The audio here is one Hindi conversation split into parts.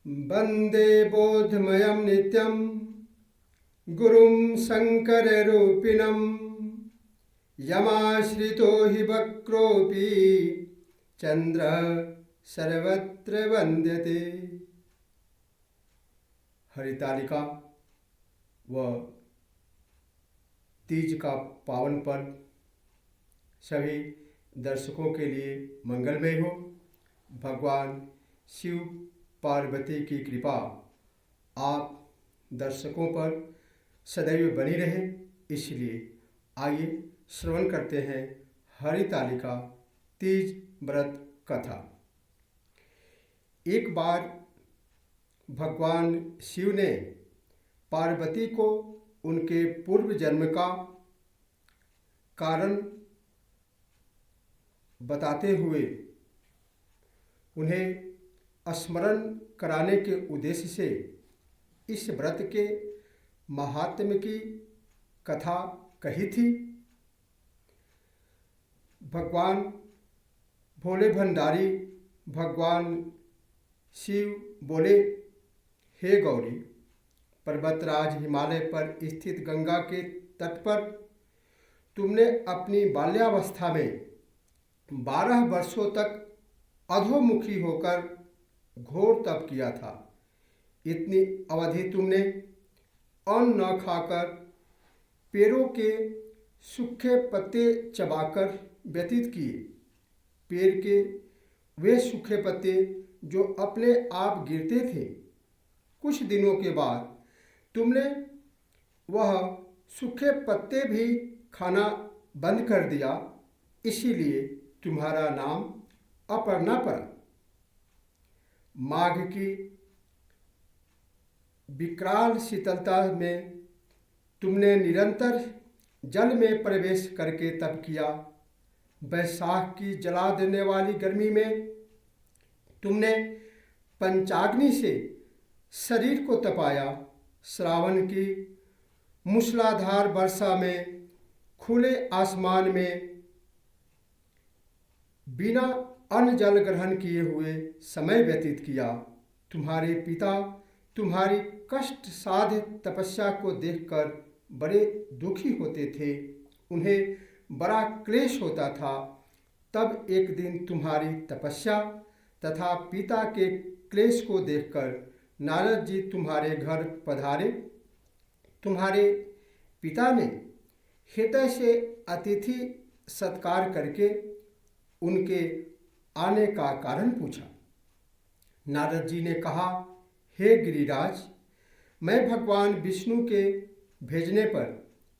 वन्दे बोधमयं नित्यं गुरुं शङ्कररूपिणं यमाश्रितो हि वक्रोऽपि चन्द्रः सर्वत्र वन्द्यते। हरितालिका व तीज का पावन पर्व सभी दर्शकों के लिए मंगलमय हो। भगवान शिव पार्वती की कृपा आप दर्शकों पर सदैव बनी रहे, इसलिए आइए श्रवण करते हैं हरितालिका तीज व्रत कथा। एक बार भगवान शिव ने पार्वती को उनके पूर्व जन्म का कारण बताते हुए उन्हें स्मरण कराने के उद्देश्य से इस व्रत के महात्म्य की कथा कही थी। भगवान भोले भंडारी भगवान शिव बोले, हे गौरी, पर्वतराज हिमालय पर स्थित गंगा के तट पर तुमने अपनी बाल्यावस्था में 12 वर्षों तक अधोमुखी होकर घोर तप किया था। इतनी अवधि तुमने अन्न न खाकर पेड़ों के सूखे पत्ते चबाकर व्यतीत किए। पेड़ के वे सूखे पत्ते जो अपने आप गिरते थे, कुछ दिनों के बाद तुमने वह सूखे पत्ते भी खाना बंद कर दिया, इसीलिए तुम्हारा नाम अपर्णा पड़ा। माघ की विकराल शीतलता में तुमने निरंतर जल में प्रवेश करके तप किया। वैशाख की जला देने वाली गर्मी में तुमने पंचाग्नि से शरीर को तपाया। श्रावण की मूसलाधार वर्षा में खुले आसमान में बिना अन्न जल ग्रहण किए हुए समय व्यतीत किया। तुम्हारे पिता तुम्हारी कष्ट साध्य तपस्या को देखकर बड़े दुखी होते थे, उन्हें बड़ा क्लेश होता था। तब एक दिन तुम्हारी तपस्या तथा पिता के क्लेश को देखकर नारद जी तुम्हारे घर पधारे। तुम्हारे पिता ने हृदय से अतिथि सत्कार करके उनके आने का कारण पूछा। नारद जी ने कहा, हे गिरिराज, मैं भगवान विष्णु के भेजने पर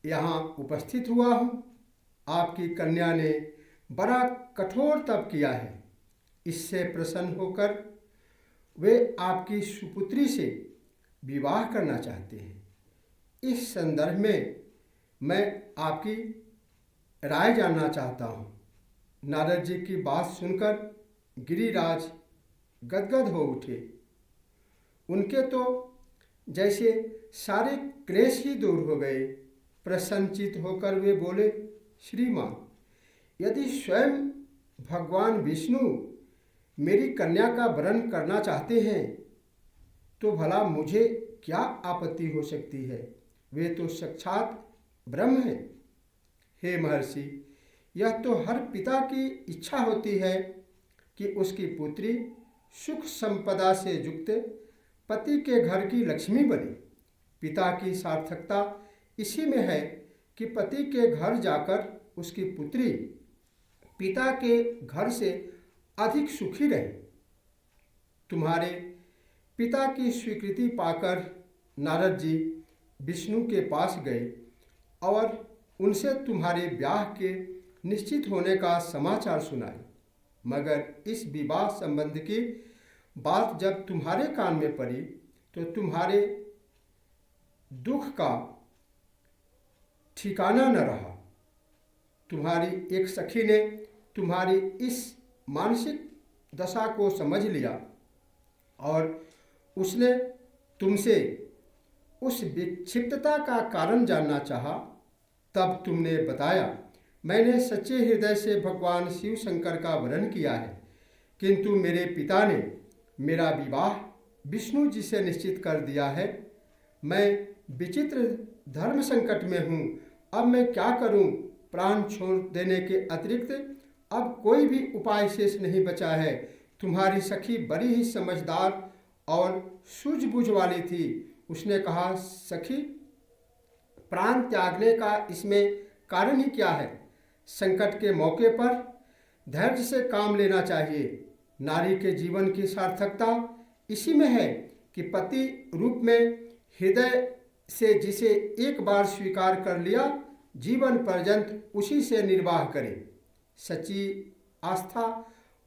यहाँ उपस्थित हुआ हूँ। आपकी कन्या ने बड़ा कठोर तप किया है। इससे प्रसन्न होकर वे आपकी सुपुत्री से विवाह करना चाहते हैं। इस संदर्भ में मैं आपकी राय जानना चाहता हूँ। नारद जी की बात सुनकर गिरिराज गदगद हो उठे। उनके तो जैसे सारे क्लेश ही दूर हो गए। प्रसन्नचित होकर वे बोले, श्रीमान, यदि स्वयं भगवान विष्णु मेरी कन्या का वरण करना चाहते हैं तो भला मुझे क्या आपत्ति हो सकती है? वे तो साक्षात ब्रह्म हैं। हे महर्षि, यह तो हर पिता की इच्छा होती है कि उसकी पुत्री सुख संपदा से युक्त पति के घर की लक्ष्मी बने। पिता की सार्थकता इसी में है कि पति के घर जाकर उसकी पुत्री पिता के घर से अधिक सुखी रहे। तुम्हारे पिता की स्वीकृति पाकर नारद जी विष्णु के पास गए और उनसे तुम्हारे ब्याह के निश्चित होने का समाचार सुनाए। मगर इस विवाह संबंध की बात जब तुम्हारे कान में पड़ी तो तुम्हारे दुख का ठिकाना न रहा। तुम्हारी एक सखी ने तुम्हारी इस मानसिक दशा को समझ लिया और उसने तुमसे उस विक्षिप्तता का कारण जानना चाहा। तब तुमने बताया, मैंने सच्चे हृदय से भगवान शिव शंकर का वरण किया है, किंतु मेरे पिता ने मेरा विवाह विष्णु जी से निश्चित कर दिया है। मैं विचित्र धर्म संकट में हूँ, अब मैं क्या करूँ? प्राण छोड़ देने के अतिरिक्त अब कोई भी उपाय शेष नहीं बचा है। तुम्हारी सखी बड़ी ही समझदार और सूझबूझ वाली थी। उसने कहा, सखी, प्राण त्यागने का इसमें कारण ही क्या है? संकट के मौके पर धैर्य से काम लेना चाहिए। नारी के जीवन की सार्थकता इसी में है कि पति रूप में हृदय से जिसे एक बार स्वीकार कर लिया, जीवन पर्यंत उसी से निर्वाह करे। सच्ची आस्था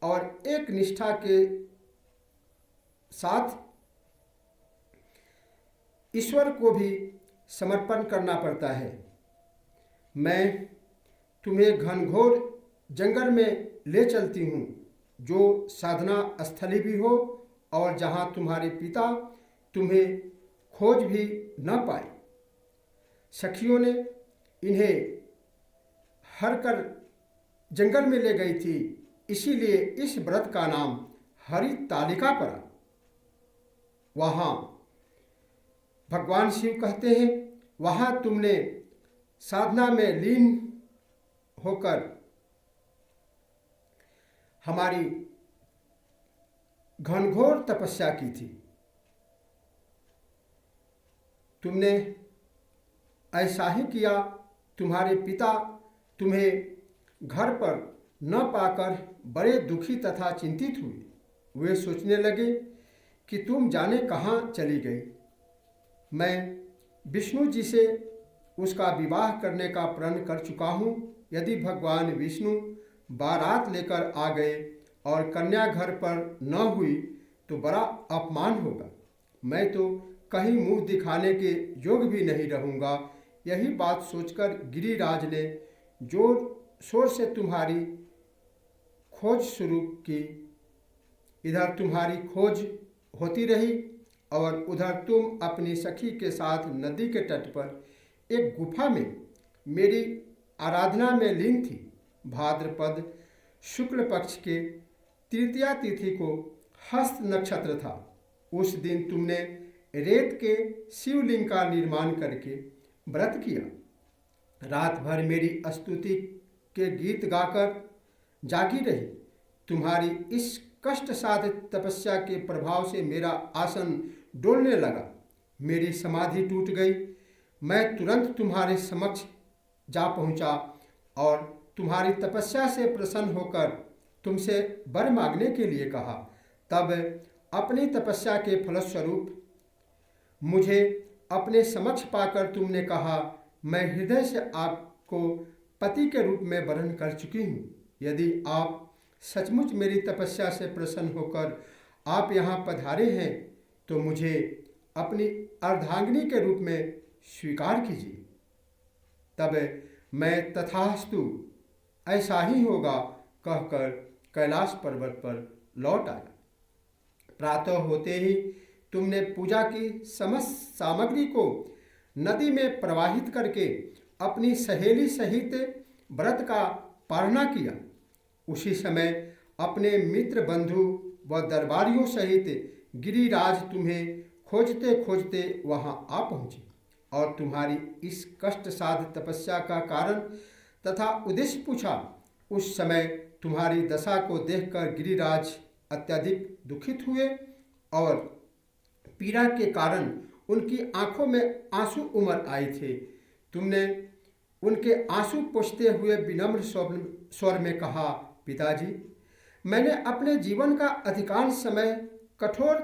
और एक निष्ठा के साथ ईश्वर को भी समर्पण करना पड़ता है। मैं तुम्हें घनघोर जंगल में ले चलती हूँ, जो साधना स्थली भी हो और जहाँ तुम्हारे पिता तुम्हें खोज भी न पाए। सखियों ने इन्हें हर कर जंगल में ले गई थी, इसीलिए इस व्रत का नाम हरितालिका पड़ा। वहाँ भगवान शिव कहते हैं, वहाँ तुमने साधना में लीन होकर हमारी घनघोर तपस्या की थी। तुमने ऐसा ही किया। तुम्हारे पिता तुम्हें घर पर न पाकर बड़े दुखी तथा चिंतित हुए। वे सोचने लगे कि तुम जाने कहाँ चली गई। मैं विष्णु जी से उसका विवाह करने का प्रण कर चुका हूँ। यदि भगवान विष्णु बारात लेकर आ गए और कन्या घर पर न हुई तो बड़ा अपमान होगा। मैं तो कहीं मुंह दिखाने के योग भी नहीं रहूँगा। यही बात सोचकर गिरिराज ने जोर शोर से तुम्हारी खोज शुरू की। इधर तुम्हारी खोज होती रही और उधर तुम अपनी सखी के साथ नदी के तट पर एक गुफा में मेरी आराधना में लीन थी। भाद्रपद शुक्ल पक्ष के तृतीया तिथि को हस्त नक्षत्र था। उस दिन तुमने रेत के शिवलिंग का निर्माण करके व्रत किया। रात भर मेरी स्तुति के गीत गाकर जागी रही। तुम्हारी इस कष्ट साधित तपस्या के प्रभाव से मेरा आसन डोलने लगा। मेरी समाधि टूट गई। मैं तुरंत तुम्हारे समक्ष जा पहुंचा और तुम्हारी तपस्या से प्रसन्न होकर तुमसे वर मांगने के लिए कहा। तब अपनी तपस्या के फलस्वरूप मुझे अपने समक्ष पाकर तुमने कहा, मैं हृदय से आपको पति के रूप में वरण कर चुकी हूँ। यदि आप सचमुच मेरी तपस्या से प्रसन्न होकर आप यहाँ पधारे हैं तो मुझे अपनी अर्धांगिनी के रूप में स्वीकार कीजिए। तब मैं तथास्तु ऐसा ही होगा कहकर कैलाश पर्वत पर लौट आया। प्रातः होते ही तुमने पूजा की समस्त सामग्री को नदी में प्रवाहित करके अपनी सहेली सहित व्रत का पालना किया। उसी समय अपने मित्र बंधु व दरबारियों सहित गिरिराज तुम्हें खोजते खोजते वहां आ पहुँचे और तुम्हारी इस कष्ट साध तपस्या का कारण तथा उद्देश्य पूछा। उस समय तुम्हारी दशा को देखकर गिरिराज अत्यधिक दुखित हुए और पीड़ा के कारण उनकी आंखों में आंसू उमड़ आए थे। तुमने उनके आंसू पोंछते हुए विनम्र स्वर में कहा, पिताजी, मैंने अपने जीवन का अधिकांश समय कठोर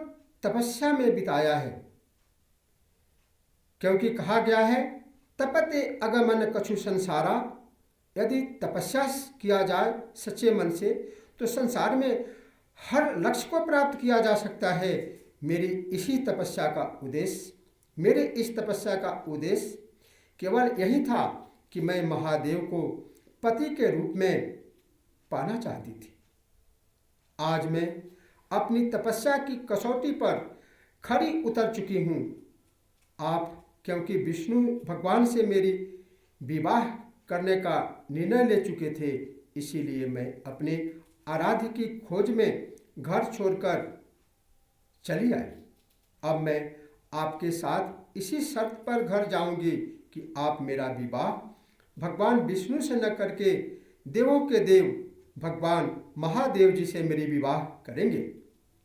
तपस्या में बिताया है, क्योंकि कहा गया है, तपते अगमन कछु संसारा। यदि तपस्या किया जाए सच्चे मन से तो संसार में हर लक्ष्य को प्राप्त किया जा सकता है। मेरी इस तपस्या का उद्देश्य केवल यही था कि मैं महादेव को पति के रूप में पाना चाहती थी। आज मैं अपनी तपस्या की कसौटी पर खरी उतर चुकी हूँ। आप क्योंकि विष्णु भगवान से मेरी विवाह करने का निर्णय ले चुके थे, इसीलिए मैं अपने आराध्य की खोज में घर छोड़कर चली आई। अब मैं आपके साथ इसी शर्त पर घर जाऊंगी कि आप मेरा विवाह भगवान विष्णु से न करके देवों के देव भगवान महादेव जी से मेरी विवाह करेंगे।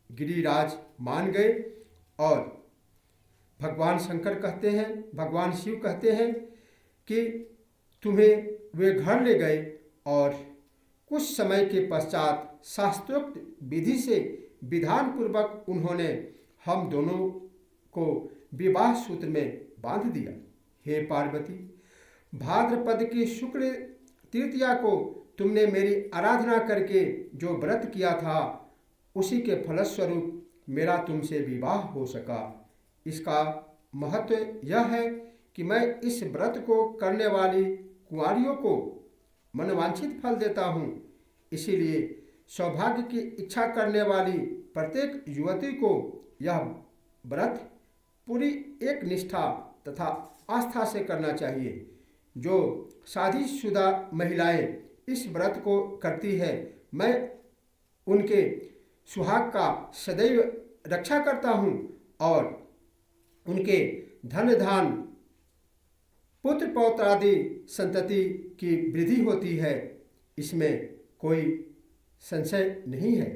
गिरिराज मान गए और भगवान शंकर कहते हैं, भगवान शिव कहते हैं कि तुम्हें वे घर ले गए और कुछ समय के पश्चात शास्त्रोक्त विधि से विधान पूर्वक उन्होंने हम दोनों को विवाह सूत्र में बांध दिया। हे पार्वती, भाद्रपद की शुक्ल तृतीया को तुमने मेरी आराधना करके जो व्रत किया था उसी के फलस्वरूप मेरा तुमसे विवाह हो सका। इसका महत्व यह है कि मैं इस व्रत को करने वाली कुंवारियों को मनवांछित फल देता हूँ। इसीलिए सौभाग्य की इच्छा करने वाली प्रत्येक युवती को यह व्रत पूरी एक निष्ठा तथा आस्था से करना चाहिए। जो शादीशुदा महिलाएं इस व्रत को करती है, मैं उनके सुहाग का सदैव रक्षा करता हूँ और उनके धन धान पुत्र पौत्रादि संतति की वृद्धि होती है, इसमें कोई संशय नहीं है।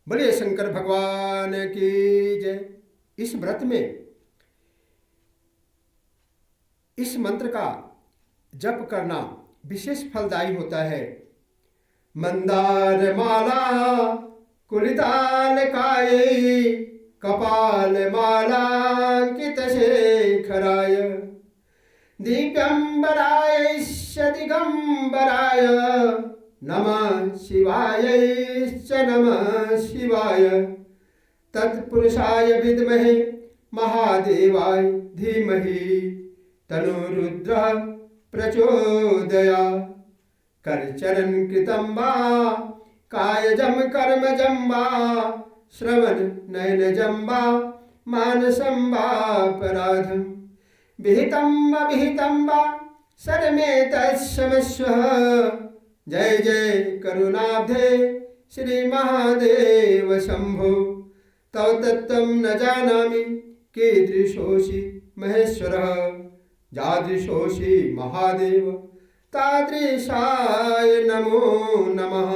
बोलिए शंकर भगवान की जय। इस व्रत में इस मंत्र का जप करना विशेष फलदायी होता है। मंदार माला कुलिताल काये कपाल मालांकित शेखराय दिगंबराय दिगंबराय नमः शिवाय नमः शिवाय तत्पुरुषाय विद्महे महादेवाय धीमहि तनुरुद्र प्रचोदया। करचरण कृतं वा कायजं कर्मजं वा श्रवण नयनजं वा मानसं वापराधं विहितं अविहितं वा सर्वमेतत्क्षमस्व। जय जय करुणाब्धे श्री महादेव शंभो। तव तत्त्वं न जानामि कीदृशोऽसि महेश्वरः यादृशोऽसि महादेव तादृशाय नमो नमः।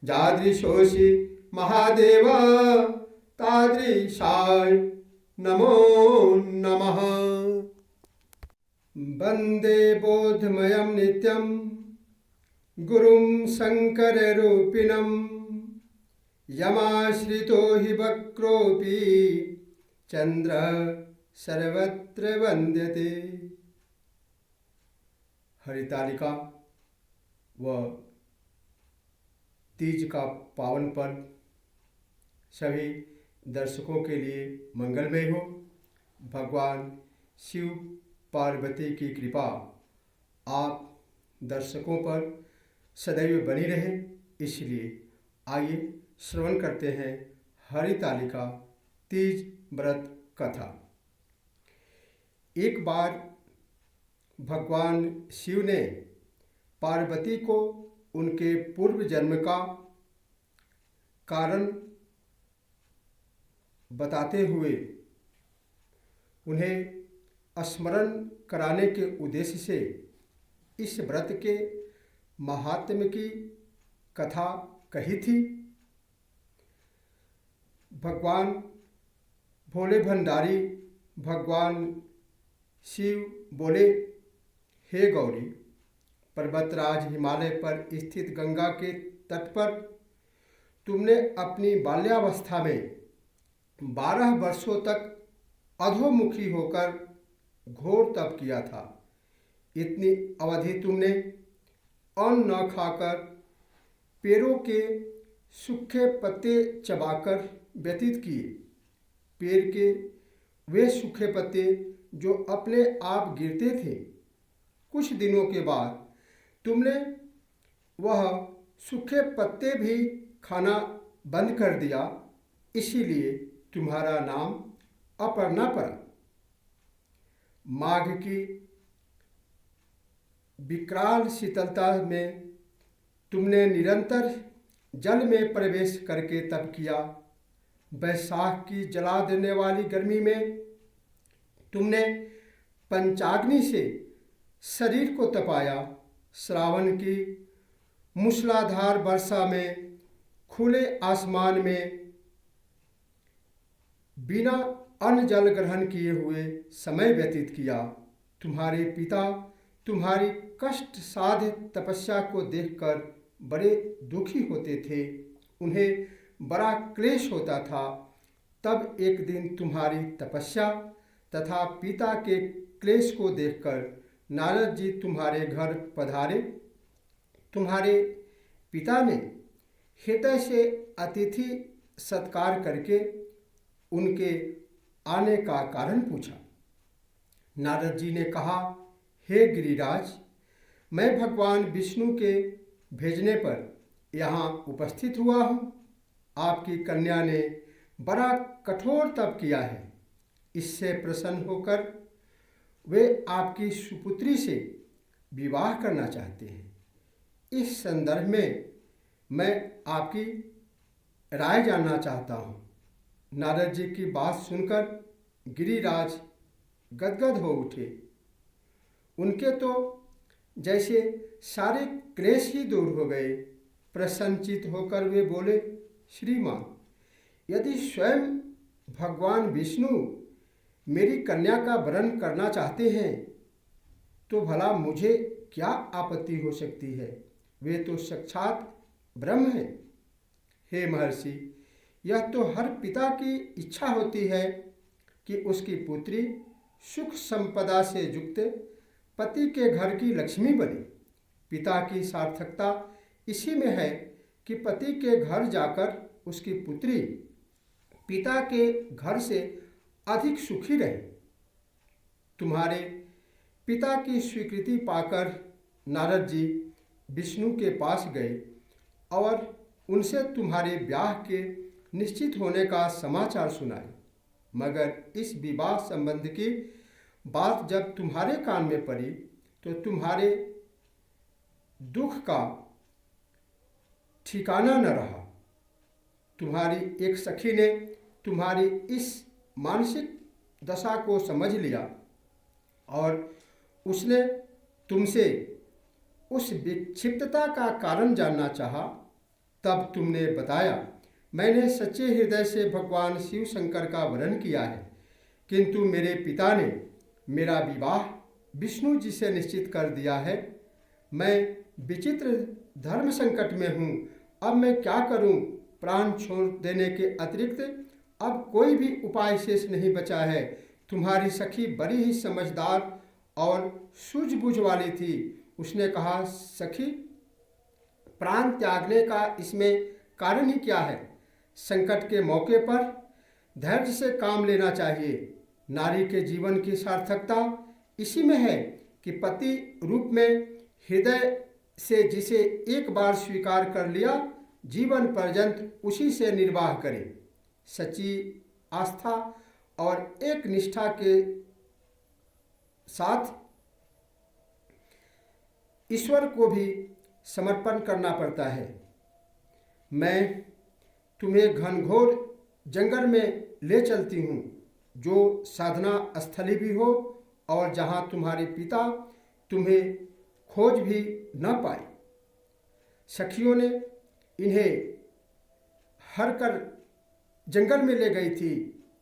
यादृशोऽसि महादेव तादृशाय नमो नमः। वन्दे बोधमयं नित्यं गुरुं शङ्कररूपिणं यमाश्रितो हि वक्रोऽपि चन्द्रः सर्वत्र वन्द्यते। हरितालिका व तीज का पावन पर्व सभी दर्शकों के लिए मंगलमय हो। भगवान शिव पार्वती की कृपा आप दर्शकों पर सदैव बनी रहे। इसलिए आइए श्रवण करते हैं हरितालिका तीज व्रत कथा। एक बार भगवान शिव ने पार्वती को उनके पूर्व जन्म का कारण बताते हुए उन्हें स्मरण कराने के उद्देश्य से इस व्रत के महात्म्य की कथा कही थी। भगवान भोले भंडारी भगवान शिव बोले, हे गौरी, पर्वतराज हिमालय पर स्थित गंगा के तट पर तुमने अपनी बाल्यावस्था में 12 वर्षों तक अधोमुखी होकर घोर तप किया था। इतनी अवधि तुमने अन्न न खाकर पेड़ों के सूखे पत्ते चबाकर व्यतीत किए। पेड़ के वे सूखे पत्ते जो अपने आप गिरते थे, कुछ दिनों के बाद तुमने वह सूखे पत्ते भी खाना बंद कर दिया। इसीलिए तुम्हारा नाम अपर्णा पड़ा। माघ की विकराल शीतलता में तुमने निरंतर जल में प्रवेश करके तप किया। बैसाख की जला देने वाली गर्मी में तुमने पंचाग्नि से शरीर को तपाया। श्रावण की मूसलाधार वर्षा में खुले आसमान में बिना अन्न जल ग्रहण किए हुए समय व्यतीत किया। तुम्हारे पिता तुम्हारी कष्ट साध्य तपस्या को देखकर बड़े दुखी होते थे, उन्हें बड़ा क्लेश होता था। तब एक दिन तुम्हारी तपस्या तथा पिता के क्लेश को देखकर नारद जी तुम्हारे घर पधारे। तुम्हारे पिता ने हृदय से अतिथि सत्कार करके उनके आने का कारण पूछा। नारद जी ने कहा, हे गिरिराज, मैं भगवान विष्णु के भेजने पर यहाँ उपस्थित हुआ हूँ। आपकी कन्या ने बड़ा कठोर तप किया है। इससे प्रसन्न होकर वे आपकी सुपुत्री से विवाह करना चाहते हैं। इस संदर्भ में मैं आपकी राय जानना चाहता हूँ। नारद जी की बात सुनकर गिरिराज गदगद हो उठे। उनके तो जैसे सारे क्लेश ही दूर हो गए। प्रसन्नचित होकर वे बोले, श्रीमान, यदि स्वयं भगवान विष्णु मेरी कन्या का वरण करना चाहते हैं तो भला मुझे क्या आपत्ति हो सकती है? वे तो साक्षात ब्रह्म हैं। हे महर्षि, यह तो हर पिता की इच्छा होती है कि उसकी पुत्री सुख संपदा से युक्त पति के घर की लक्ष्मी बने। पिता की सार्थकता इसी में है कि पति के घर जाकर उसकी पुत्री पिता के घर से अधिक सुखी रहे। तुम्हारे पिता की स्वीकृति पाकर नारद जी विष्णु के पास गए और उनसे तुम्हारे ब्याह के निश्चित होने का समाचार सुनाए। मगर इस विवाह संबंध की बात जब तुम्हारे कान में पड़ी तो तुम्हारे दुख का ठिकाना न रहा। तुम्हारी एक सखी ने तुम्हारी इस मानसिक दशा को समझ लिया और उसने तुमसे उस विक्षिप्तता का कारण जानना चाहा। तब तुमने बताया, मैंने सच्चे हृदय से भगवान शिव शंकर का वरण किया है, किंतु मेरे पिता ने मेरा विवाह विष्णु जी से निश्चित कर दिया है। मैं विचित्र धर्म संकट में हूँ। अब मैं क्या करूँ? प्राण छोड़ देने के अतिरिक्त अब कोई भी उपाय शेष नहीं बचा है। तुम्हारी सखी बड़ी ही समझदार और सूझबूझ वाली थी। उसने कहा, सखी, प्राण त्यागने का इसमें कारण ही क्या है? संकट के मौके पर धैर्य से काम लेना चाहिए। नारी के जीवन की सार्थकता इसी में है कि पति रूप में हृदय से जिसे एक बार स्वीकार कर लिया, जीवन पर्यंत उसी से निर्वाह करे। सच्ची आस्था और एक निष्ठा के साथ ईश्वर को भी समर्पण करना पड़ता है। मैं तुम्हें घनघोर जंगल में ले चलती हूँ, जो साधना स्थली भी हो और जहाँ तुम्हारे पिता तुम्हें खोज भी न पाए। सखियों ने इन्हें हर कर जंगल में ले गई थी,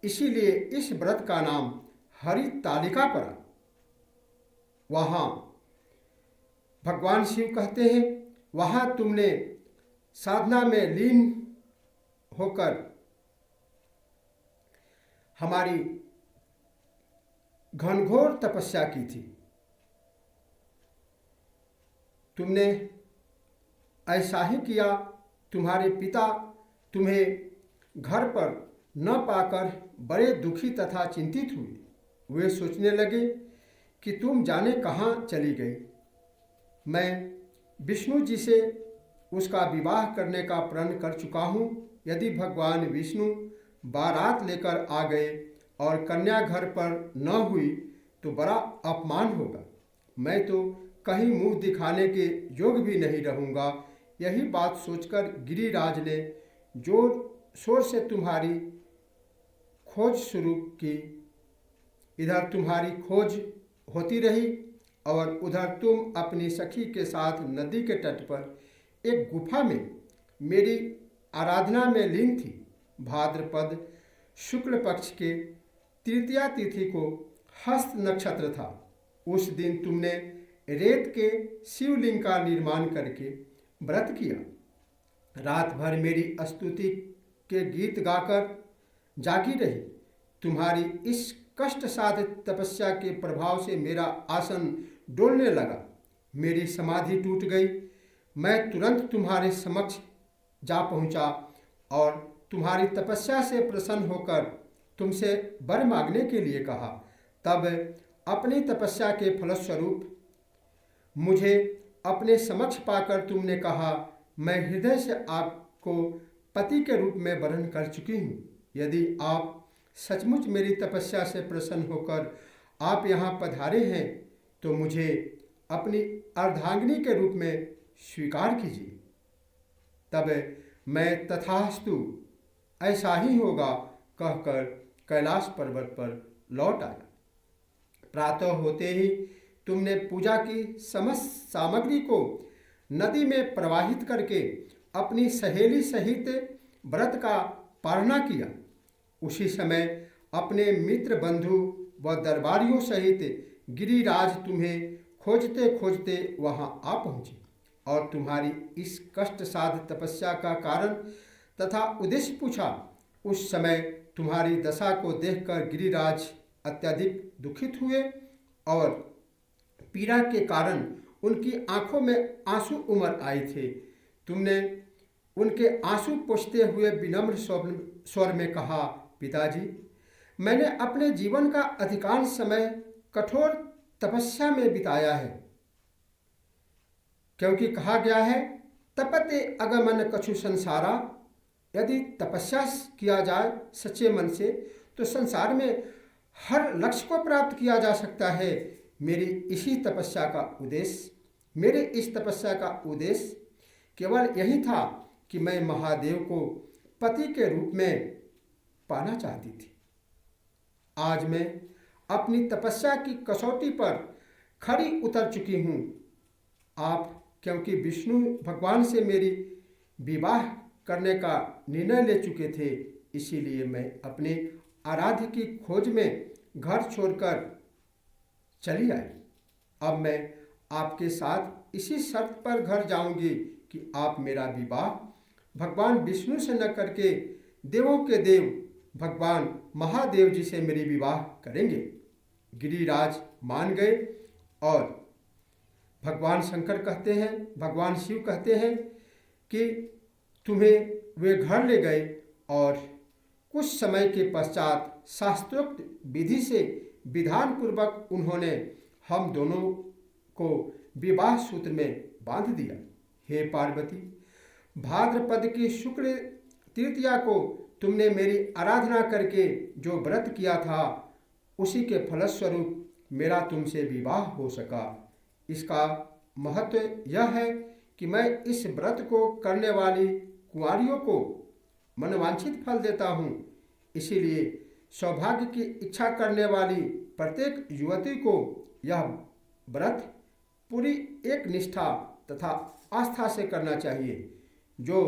इसीलिए इस व्रत का नाम हरितालिका पड़ा। वहाँ भगवान शिव कहते हैं, वहाँ तुमने साधना में लीन होकर हमारी घनघोर तपस्या की थी। तुमने ऐसा ही किया। तुम्हारे पिता तुम्हें घर पर न पाकर बड़े दुखी तथा चिंतित हुए। वे सोचने लगे कि तुम जाने कहाँ चली गई। मैं विष्णु जी से उसका विवाह करने का प्रण कर चुका हूँ। यदि भगवान विष्णु बारात लेकर आ गए और कन्या घर पर न हुई तो बड़ा अपमान होगा। मैं तो कहीं मुंह दिखाने के योग भी नहीं रहूँगा। यही बात सोचकर गिरिराज ने जोर शोर से तुम्हारी खोज शुरू की। इधर तुम्हारी खोज होती रही और उधर तुम अपनी सखी के साथ नदी के तट पर एक गुफा में मेरी आराधना में लीन थी। भाद्रपद शुक्ल पक्ष के तृतीया तिथि को हस्त नक्षत्र था। उस दिन तुमने रेत के शिवलिंग का निर्माण करके व्रत किया। रात भर मेरी स्तुति के गीत गाकर जागी रही। तुम्हारी इस कष्ट साधित तपस्या के प्रभाव से मेरा आसन डोलने लगा। मेरी समाधि टूट गई। मैं तुरंत तुम्हारे समक्ष जा पहुंचा और तुम्हारी तपस्या से प्रसन्न होकर तुमसे वर मांगने के लिए कहा। तब अपनी तपस्या के फलस्वरूप मुझे अपने समक्ष पाकर तुमने कहा, मैं हृदय से आपको पति के रूप में वरण कर चुकी हूँ। यदि आप सचमुच मेरी तपस्या से प्रसन्न होकर आप यहाँ पधारे हैं तो मुझे अपनी अर्धांगिनी के रूप में स्वीकार कीजिए। तब मैं तथास्तु ऐसा ही होगा कहकर कैलाश पर्वत पर लौट आया। प्रातः होते ही तुमने पूजा की समस्त सामग्री को नदी में प्रवाहित करके अपनी सहेली सहित व्रत का पालना किया। उसी समय अपने मित्र बंधु व दरबारियों सहित गिरिराज तुम्हें खोजते खोजते वहां आ पहुंचे और तुम्हारी इस कष्ट साध तपस्या का कारण तथा उद्देश्य पूछा। उस समय तुम्हारी दशा को देखकर गिरिराज अत्यधिक दुखित हुए और पीड़ा के कारण उनकी आंखों में आंसू उमड़ आए थे। तुमने उनके आंसू पोंछते हुए विनम्र स्वर में कहा, पिताजी, मैंने अपने जीवन का अधिकांश समय कठोर तपस्या में बिताया है, क्योंकि कहा गया है, तपते अगमन कछु संसारा। यदि तपस्या किया जाए सच्चे मन से तो संसार में हर लक्ष्य को प्राप्त किया जा सकता है। मेरे इस तपस्या का उद्देश्य केवल यही था कि मैं महादेव को पति के रूप में पाना चाहती थी। आज मैं अपनी तपस्या की कसौटी पर खरी उतर चुकी हूँ। आप क्योंकि विष्णु भगवान से मेरी विवाह करने का निर्णय ले चुके थे, इसीलिए मैं अपने आराध्य की खोज में घर छोड़कर चली आई। अब मैं आपके साथ इसी शर्त पर घर जाऊंगी कि आप मेरा विवाह भगवान विष्णु से न करके देवों के देव भगवान महादेव जी से मेरी विवाह करेंगे। गिरिराज मान गए और भगवान शंकर कहते हैं, भगवान शिव कहते हैं कि तुम्हें वे घर ले गए और कुछ समय के पश्चात शास्त्रोक्त विधि से विधान पूर्वक उन्होंने हम दोनों को विवाह सूत्र में बांध दिया। हे पार्वती, भाद्रपद की शुक्ल तृतीया को तुमने मेरी आराधना करके जो व्रत किया था, उसी के फलस्वरूप मेरा तुमसे विवाह हो सका। इसका महत्व यह है कि मैं इस व्रत को करने वाली कुंवारियों को मनवांछित फल देता हूँ। इसीलिए सौभाग्य की इच्छा करने वाली प्रत्येक युवती को यह व्रत पूरी एक निष्ठा तथा आस्था से करना चाहिए। जो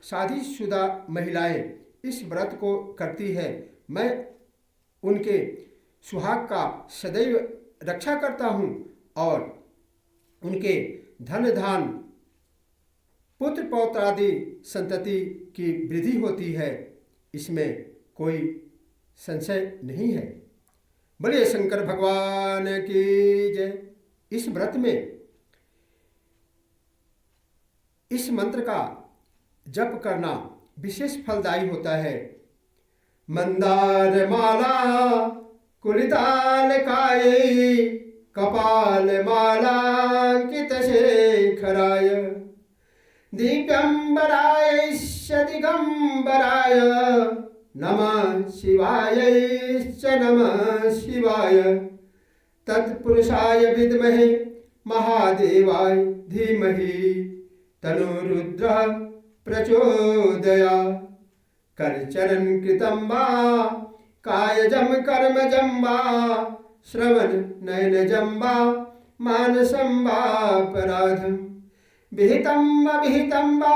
शादीशुदा महिलाएं इस व्रत को करती है, मैं उनके सुहाग का सदैव रक्षा करता हूँ और उनके धन धान पुत्र पौत्र आदि संतति की वृद्धि होती है। इसमें कोई संशय नहीं है। बोलिए शंकर भगवान की जय। इस व्रत में इस मंत्र का जप करना विशेष फलदायी होता है। मंदार माला कुलिताल काये कपाल मालांकित शेखराय दिव्यंबराय दिगंबराय नमः शिवाय नमः शिवाय तत्पुरुषाय विद्महे महादेवाय धीमहि तनुरुद्रः प्रचोदयात्। करचरण कृतं वा कायजं कर्मजं वा श्रवण नयनजं वा मानसं वापराधं विहितं अविहितं वा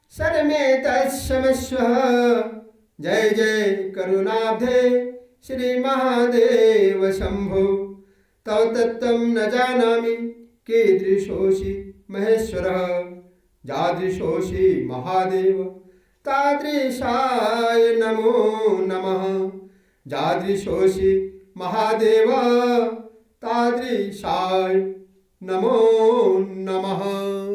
सर्वमेतत्क्षमस्व। जय जय करुणाब्धे श्री महादेव शंभो। तव तत्त्वं न जानामि कीदृशोऽसि महेश्वरः। यादृशोऽसि महादेव तादृशाय नमो नमः। यादृशोऽसि महादेव तादृशाय नमो नमः।